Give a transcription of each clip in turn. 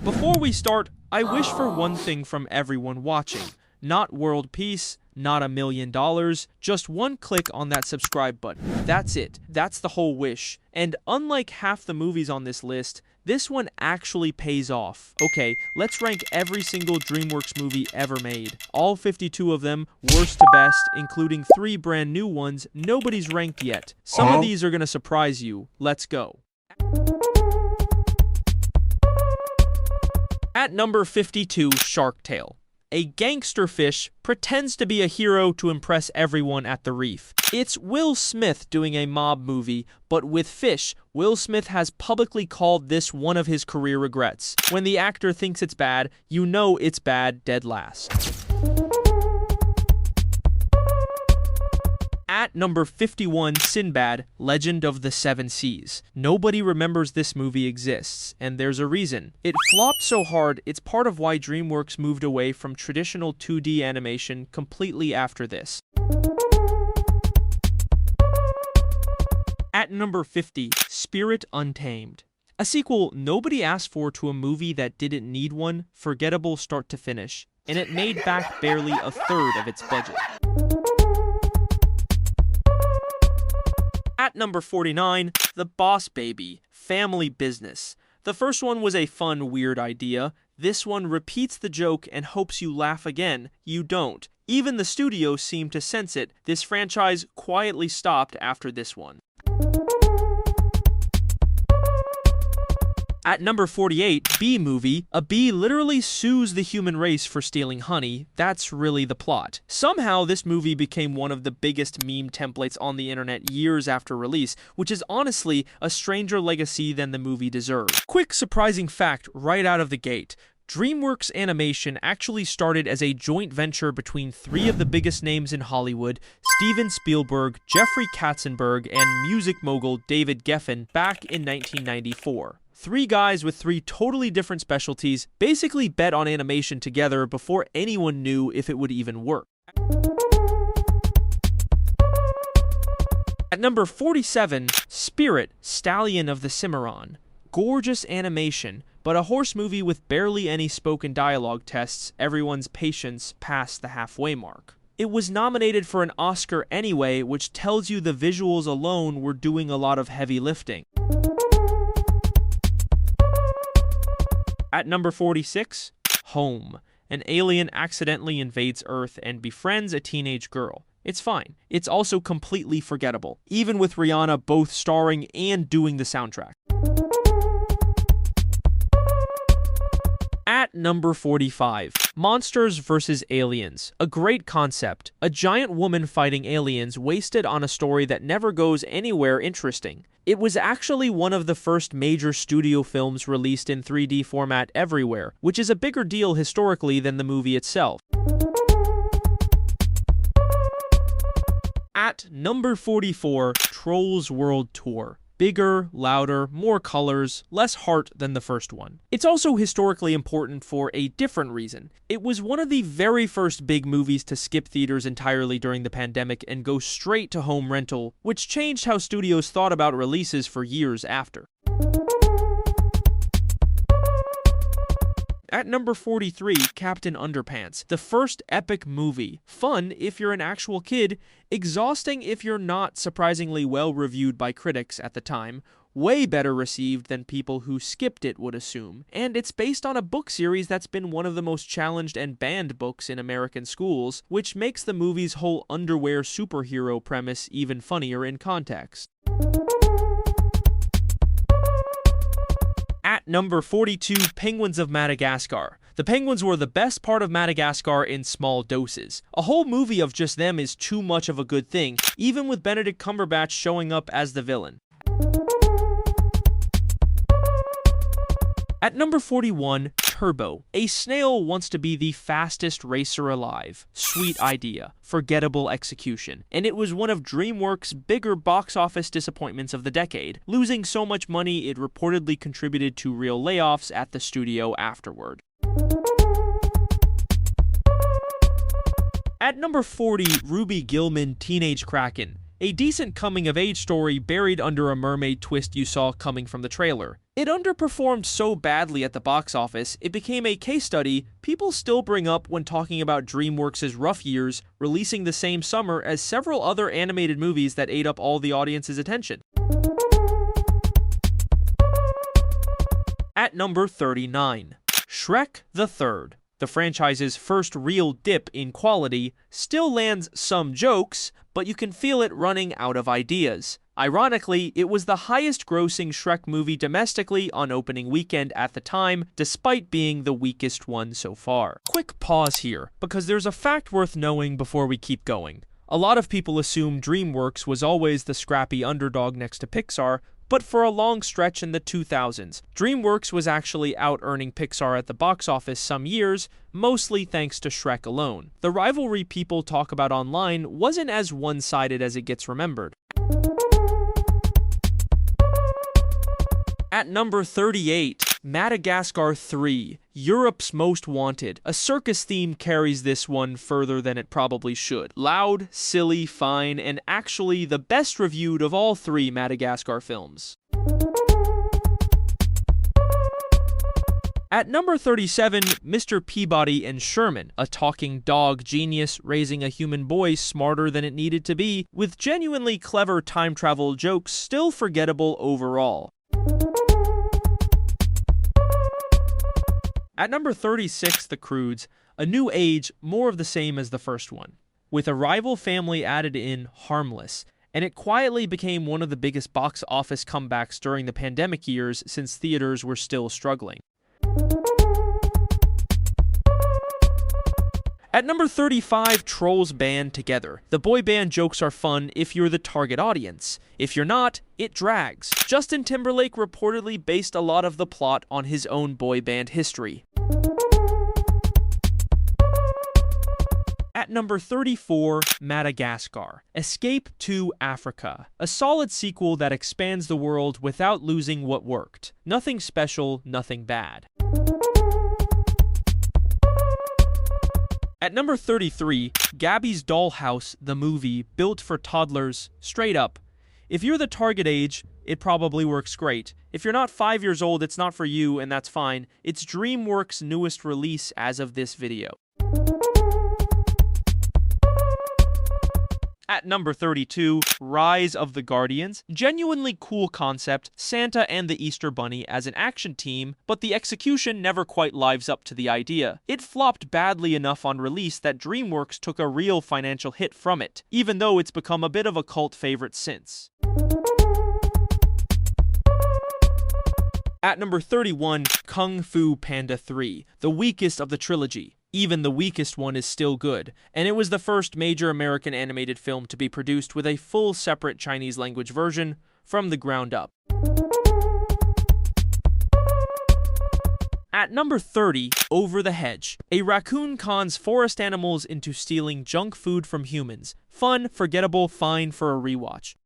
Before we start, I wish for one thing from everyone watching. Not world peace, not $1 million, just one click on that subscribe button. That's it. That's the whole wish. And unlike half the movies on this list, this one actually pays off. Okay, let's rank every single DreamWorks movie ever made. All 52 of them, worst to best, including 3 brand new ones nobody's ranked yet. Some of these are gonna surprise you. Let's go. At number 52, Shark Tale. A gangster fish pretends to be a hero to impress everyone at the reef. It's Will Smith doing a mob movie, but with fish. Will Smith has publicly called this one of his career regrets. When the actor thinks it's bad, you know it's bad dead last. At number 51, Sinbad, Legend of the Seven Seas. Nobody remembers this movie exists, and there's a reason. It flopped so hard, it's part of why DreamWorks moved away from traditional 2D animation completely after this. At number 50, Spirit Untamed. A sequel nobody asked for to a movie that didn't need one, forgettable start to finish, and it made back barely a third of its budget. At number 49, The Boss Baby, Family Business. The first one was a fun, weird idea. This one repeats the joke and hopes you laugh again. You don't. Even the studio seemed to sense it. This franchise quietly stopped after this one. At number 48, Bee Movie. A bee literally sues the human race for stealing honey. That's really the plot. Somehow, this movie became one of the biggest meme templates on the internet years after release, which is honestly a stranger legacy than the movie deserved. Quick surprising fact right out of the gate. DreamWorks Animation actually started as a joint venture between 3 of the biggest names in Hollywood, Steven Spielberg, Jeffrey Katzenberg, and music mogul David Geffen, back in 1994. 3 guys with 3 totally different specialties basically bet on animation together before anyone knew if it would even work. At number 47, Spirit, Stallion of the Cimarron. Gorgeous animation, but a horse movie with barely any spoken dialogue tests everyone's patience past the halfway mark. It was nominated for an Oscar anyway, which tells you the visuals alone were doing a lot of heavy lifting. At number 46, Home. An alien accidentally invades Earth and befriends a teenage girl. It's fine. It's also completely forgettable, even with Rihanna both starring and doing the soundtrack. At number 45, Monsters vs. Aliens. A great concept. A giant woman fighting aliens wasted on a story that never goes anywhere interesting. It was actually one of the first major studio films released in 3D format everywhere, which is a bigger deal historically than the movie itself. At number 44, Trolls World Tour. Bigger, louder, more colors, less heart than the first one. It's also historically important for a different reason. It was one of the very first big movies to skip theaters entirely during the pandemic and go straight to home rental, which changed how studios thought about releases for years after. At number 43, Captain Underpants. The first epic movie. Fun if you're an actual kid, exhausting if you're not, surprisingly well reviewed by critics at the time, way better received than people who skipped it would assume, and it's based on a book series that's been one of the most challenged and banned books in American schools, which makes the movie's whole underwear superhero premise even funnier in context. At number 42, Penguins of Madagascar. The penguins were the best part of Madagascar in small doses. A whole movie of just them is too much of a good thing, even with Benedict Cumberbatch showing up as the villain. At number 41, Turbo. A snail wants to be the fastest racer alive. Sweet idea. Forgettable execution. And it was one of DreamWorks' bigger box office disappointments of the decade, losing so much money it reportedly contributed to real layoffs at the studio afterward. At number 40, Ruby Gillman, Teenage Kraken. a decent coming-of-age story buried under a mermaid twist you saw coming from the trailer. It underperformed so badly at the box office, it became a case study people still bring up when talking about DreamWorks' rough years, releasing the same summer as several other animated movies that ate up all the audience's attention. At number 39, Shrek the Third. The franchise's first real dip in quality still lands some jokes, but you can feel it running out of ideas. Ironically, it was the highest-grossing Shrek movie domestically on opening weekend at the time, despite being the weakest one so far. Quick pause here, because there's a fact worth knowing before we keep going. A lot of people assume DreamWorks was always the scrappy underdog next to Pixar, but for a long stretch in the 2000s, DreamWorks was actually out-earning Pixar at the box office some years, mostly thanks to Shrek alone. The rivalry people talk about online wasn't as one-sided as it gets remembered. At number 38, Madagascar 3, Europe's Most Wanted. A circus theme carries this one further than it probably should. Loud, silly, fine, and actually the best reviewed of all three Madagascar films. At number 37, Mr. Peabody and Sherman, a talking dog genius raising a human boy smarter than it needed to be, with genuinely clever time travel jokes still forgettable overall. At number 36, The Croods, A New Age, more of the same as the first one. With a rival family added in, harmless, and it quietly became one of the biggest box office comebacks during the pandemic years since theaters were still struggling. At number 35, Trolls Band Together. The boy band jokes are fun if you're the target audience. If you're not, it drags. Justin Timberlake reportedly based a lot of the plot on his own boy band history. At number 34, Madagascar. Escape to Africa. A solid sequel that expands the world without losing what worked. Nothing special, nothing bad. At number 33, Gabby's Dollhouse, the movie, built for toddlers, straight up. If you're the target age, it probably works great. If you're not 5 years old, it's not for you, and that's fine. It's DreamWorks' newest release as of this video. At number 32, Rise of the Guardians. Genuinely cool concept, Santa and the Easter Bunny as an action team, but the execution never quite lives up to the idea. It flopped badly enough on release that DreamWorks took a real financial hit from it, even though it's become a bit of a cult favorite since. At number 31, Kung Fu Panda 3, the weakest of the trilogy. Even the weakest one is still good, and it was the first major American animated film to be produced with a full separate Chinese language version from the ground up. At number 30, Over the Hedge. A raccoon cons forest animals into stealing junk food from humans. Fun, forgettable, fine for a rewatch.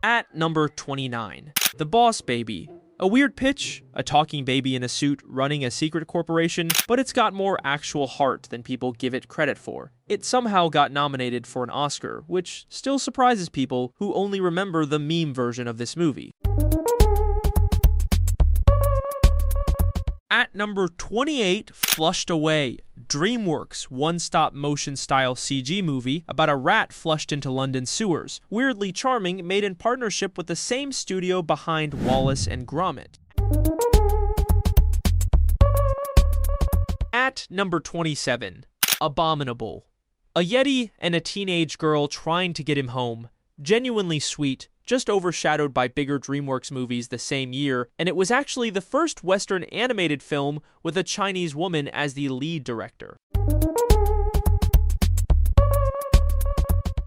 At number 29, The Boss Baby. A weird pitch, a talking baby in a suit running a secret corporation, but it's got more actual heart than people give it credit for. It somehow got nominated for an Oscar, which still surprises people who only remember the meme version of this movie. At number 28, Flushed Away. DreamWorks' one-stop motion style CG movie about a rat flushed into London sewers. Weirdly charming, made in partnership with the same studio behind Wallace and Gromit. At number 27, Abominable. A Yeti and a teenage girl trying to get him home. Genuinely sweet, just overshadowed by bigger DreamWorks movies the same year, and it was actually the first Western animated film with a Chinese woman as the lead director.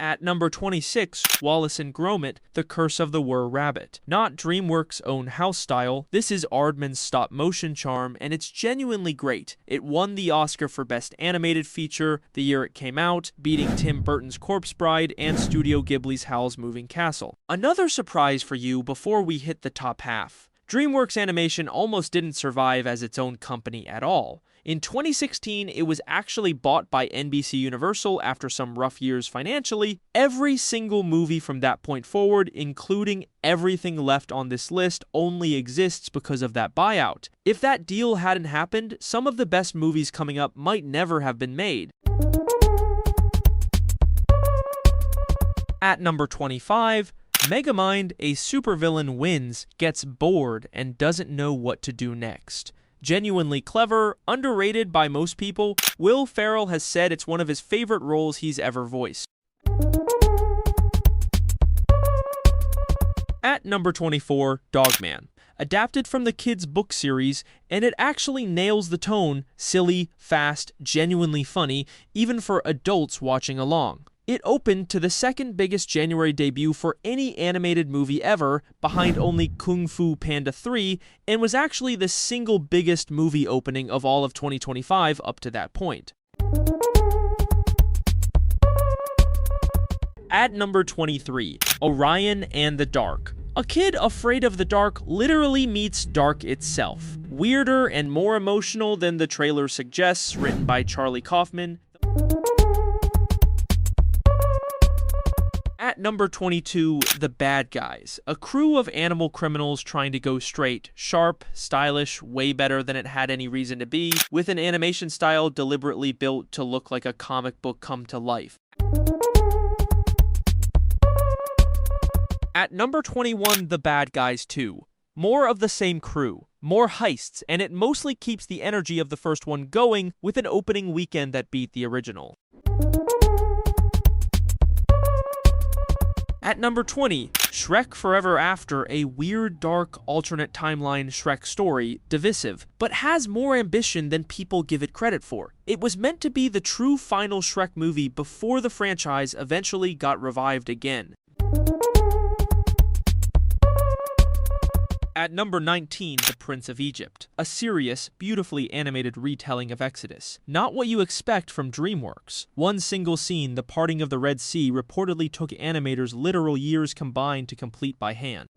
At number 26, Wallace and Gromit, The Curse of the Wer-Rabbit. Not DreamWorks' own house style, this is Aardman's stop-motion charm, and it's genuinely great. It won the Oscar for Best Animated Feature the year it came out, beating Tim Burton's Corpse Bride and Studio Ghibli's Howl's Moving Castle. Another surprise for you before we hit the top half. DreamWorks Animation almost didn't survive as its own company at all. In 2016, it was actually bought by NBC Universal after some rough years financially. Every single movie from that point forward, including everything left on this list, only exists because of that buyout. If that deal hadn't happened, some of the best movies coming up might never have been made. At number 25, Megamind, a supervillain, wins, gets bored, and doesn't know what to do next. Genuinely clever, underrated by most people, Will Ferrell has said it's one of his favorite roles he's ever voiced. At number 24, Dogman. Adapted from the kids' book series, and it actually nails the tone, silly, fast, genuinely funny, even for adults watching along. It opened to the second biggest January debut for any animated movie ever, behind only Kung Fu Panda 3, and was actually the single biggest movie opening of all of 2025 up to that point. At number 23, Orion and the Dark. A kid afraid of the dark literally meets dark itself. Weirder and more emotional than the trailer suggests, written by Charlie Kaufman. At number 22, The Bad Guys. A crew of animal criminals trying to go straight, sharp, stylish, way better than it had any reason to be, with an animation style deliberately built to look like a comic book come to life. At number 21, The Bad Guys 2. More of the same crew, more heists, and it mostly keeps the energy of the first one going with an opening weekend that beat the original. At number 20, Shrek Forever After, a weird, dark, alternate timeline Shrek story, divisive, but has more ambition than people give it credit for. It was meant to be the true final Shrek movie before the franchise eventually got revived again. At number 19, The Prince of Egypt. A serious, beautifully animated retelling of Exodus. Not what you expect from DreamWorks. One single scene, the parting of the Red Sea, reportedly took animators literal years combined to complete by hand.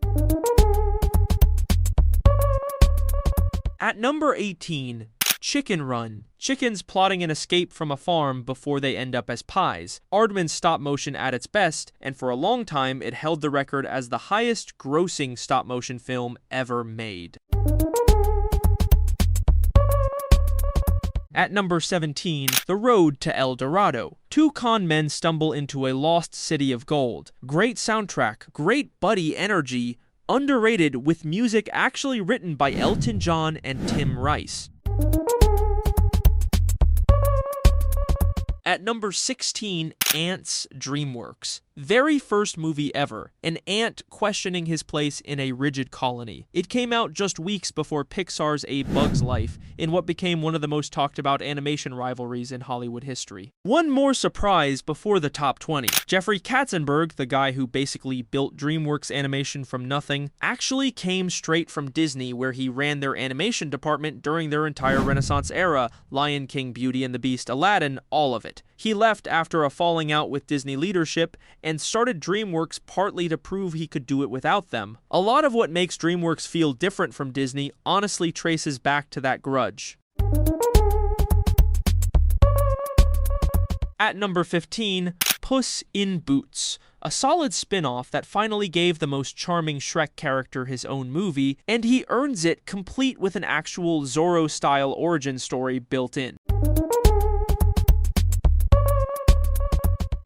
At number 18, Chicken Run. Chickens plotting an escape from a farm before they end up as pies. Aardman's stop motion at its best, and for a long time it held the record as the highest grossing stop motion film ever made. At number 17, The Road to El Dorado. Two con men stumble into a lost city of gold. Great soundtrack, great buddy energy, underrated with music actually written by Elton John and Tim Rice. At number 16, Antz, DreamWorks. Very first movie ever, an ant questioning his place in a rigid colony. It came out just weeks before Pixar's A Bug's Life, in what became one of the most talked about animation rivalries in Hollywood history. One more surprise before the top 20. Jeffrey Katzenberg, the guy who basically built DreamWorks Animation from nothing, actually came straight from Disney, where he ran their animation department during their entire Renaissance era, Lion King, Beauty and the Beast, Aladdin, all of it. He left after a falling out with Disney leadership and started DreamWorks partly to prove he could do it without them. A lot of what makes DreamWorks feel different from Disney honestly traces back to that grudge. At number 15, Puss in Boots. A solid spin-off that finally gave the most charming Shrek character his own movie, and he earns it complete with an actual Zorro-style origin story built in.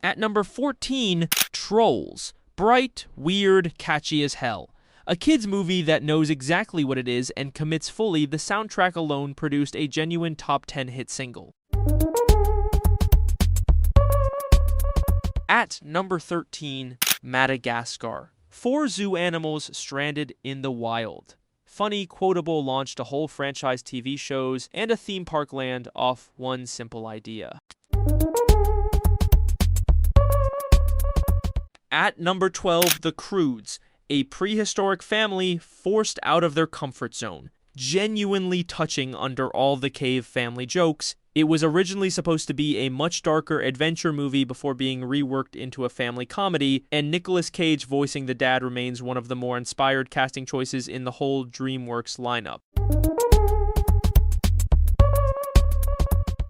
At number 14, Trolls. Bright, weird, catchy as hell. A kids movie that knows exactly what it is and commits fully. The soundtrack alone produced a genuine top 10 hit single. At number 13, Madagascar. 4 zoo animals stranded in the wild. Funny, quotable, launched a whole franchise TV shows and a theme park land off one simple idea. At number 12, The Croods, a prehistoric family forced out of their comfort zone. Genuinely touching under all the cave family jokes. It was originally supposed to be a much darker adventure movie before being reworked into a family comedy, and Nicolas Cage voicing the dad remains one of the more inspired casting choices in the whole DreamWorks lineup.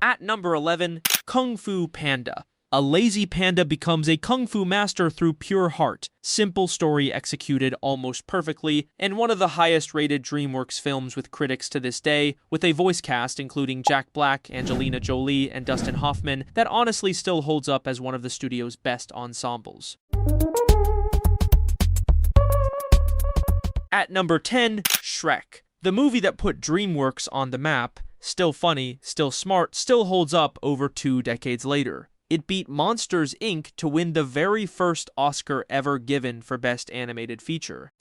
At number 11, Kung Fu Panda. A lazy panda becomes a kung fu master through pure heart. Simple story executed almost perfectly, and one of the highest rated DreamWorks films with critics to this day, with a voice cast including Jack Black, Angelina Jolie, and Dustin Hoffman that honestly still holds up as one of the studio's best ensembles. At number 10, Shrek. The movie that put DreamWorks on the map, still funny, still smart, still holds up over 2 decades later. It beat Monsters, Inc. to win the very first Oscar ever given for Best Animated Feature.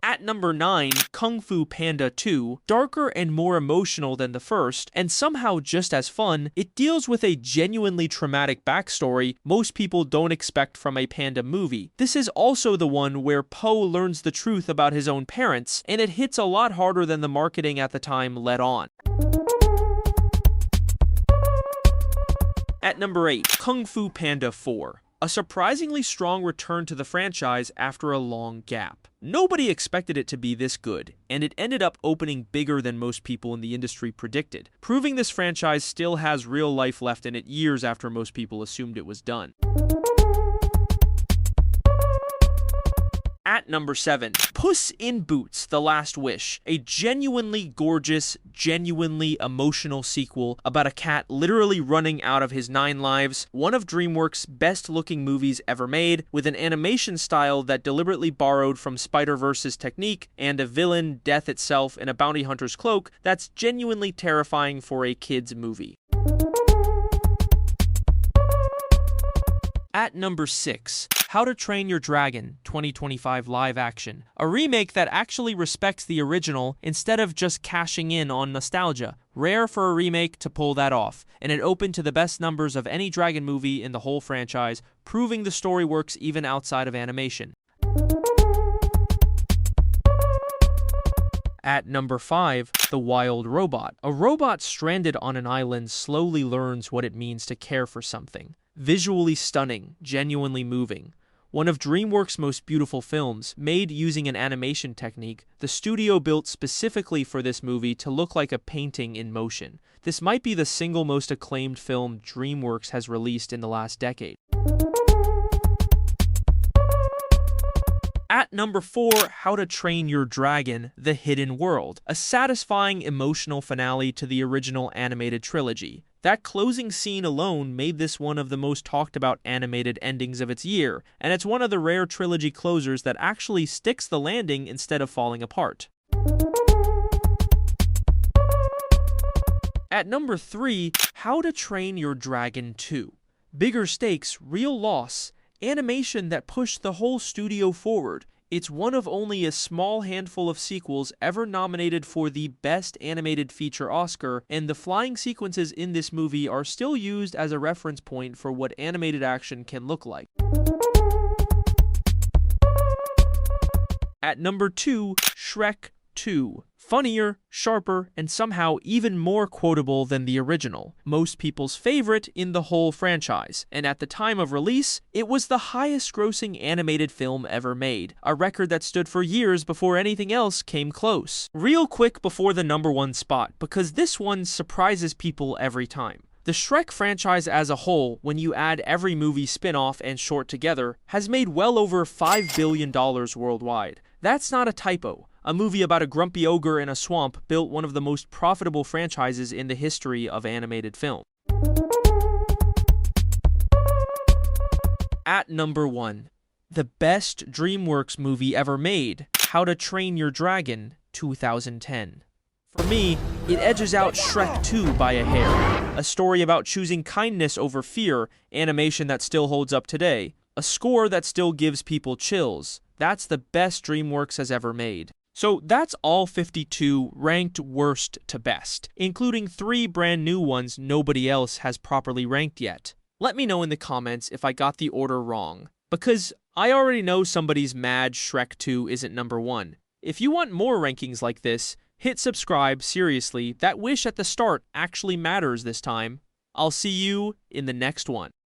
At number 9, Kung Fu Panda 2. Darker and more emotional than the first, and somehow just as fun, it deals with a genuinely traumatic backstory most people don't expect from a panda movie. This is also the one where Po learns the truth about his own parents, and it hits a lot harder than the marketing at the time let on. At number 8, Kung Fu Panda 4. A surprisingly strong return to the franchise after a long gap. Nobody expected it to be this good, and it ended up opening bigger than most people in the industry predicted, proving this franchise still has real life left in it years after most people assumed it was done. At number 7, Puss in Boots: The Last Wish, a genuinely gorgeous, genuinely emotional sequel about a cat literally running out of his 9 lives, one of DreamWorks' best-looking movies ever made, with an animation style that deliberately borrowed from Spider-Verse's technique, and a villain, death itself, in a bounty hunter's cloak that's genuinely terrifying for a kid's movie. At number 6, How to Train Your Dragon 2025 live action, a remake that actually respects the original instead of just cashing in on nostalgia. Rare for a remake to pull that off, and it opened to the best numbers of any dragon movie in the whole franchise, proving the story works even outside of animation. At number 5, The Wild Robot. A robot stranded on an island slowly learns what it means to care for something. Visually stunning, genuinely moving. One of DreamWorks' most beautiful films, made using an animation technique the studio built specifically for this movie to look like a painting in motion. This might be the single most acclaimed film DreamWorks has released in the last decade. At number 4, How to Train Your Dragon: The Hidden World, a satisfying emotional finale to the original animated trilogy. That closing scene alone made this one of the most talked about animated endings of its year, and it's one of the rare trilogy closers that actually sticks the landing instead of falling apart. At number 3, How to Train Your Dragon 2. Bigger stakes, real loss, animation that pushed the whole studio forward. It's one of only a small handful of sequels ever nominated for the Best Animated Feature Oscar, and the flying sequences in this movie are still used as a reference point for what animated action can look like. At number 2, Shrek 2. Funnier, sharper, and somehow even more quotable than the original. Most people's favorite in the whole franchise, and at the time of release, it was the highest grossing animated film ever made, a record that stood for years before anything else came close. Real quick before the number 1 spot, because this one surprises people every time. The Shrek franchise as a whole, when you add every movie spin-off and short together, has made well over $5 billion worldwide. That's not a typo. A movie about a grumpy ogre in a swamp built one of the most profitable franchises in the history of animated film. At number 1, the best DreamWorks movie ever made, How to Train Your Dragon 2010. For me, it edges out Shrek 2 by a hair. A story about choosing kindness over fear, animation that still holds up today. A score that still gives people chills. That's the best DreamWorks has ever made. So that's all 52 ranked worst to best, including 3 brand new ones nobody else has properly ranked yet. Let me know in the comments if I got the order wrong, because I already know somebody's mad Shrek 2 isn't number 1. If you want more rankings like this, Hit subscribe, seriously, that wish at the start actually matters this time. I'll see you in the next one.